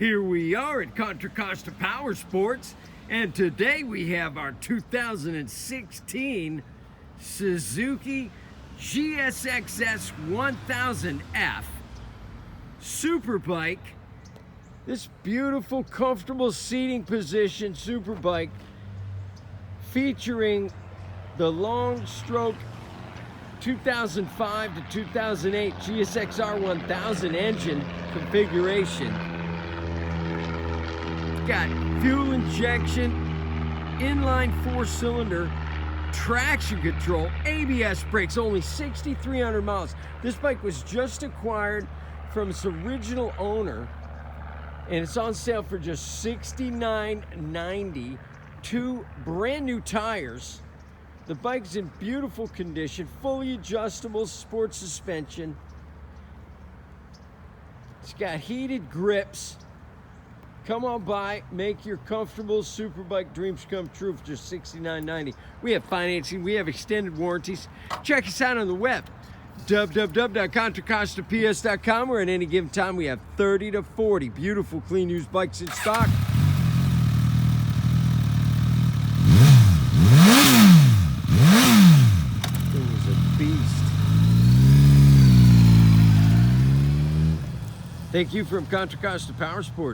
Here we are at Contra Costa Powersports, and today we have our 2016 Suzuki GSX S1000F superbike. This beautiful, comfortable seating position superbike featuring the long stroke 2005 to 2008 GSX R1000 engine configuration. Got fuel injection, inline 4-cylinder, traction control, ABS brakes, only 6,300 miles. This bike was just acquired from its original owner, and it's on sale for just $69.90. 2 brand new tires. The bike's in beautiful condition, fully adjustable sport suspension. It's got heated grips. Come on by, make your comfortable superbike dreams come true for just $69.90. We have financing, we have extended warranties. Check us out on the web, www.contracostaps.com, where at any given time we have 30 to 40 beautiful, clean used bikes in stock. It was a beast. Thank you from Contra Costa Powersports.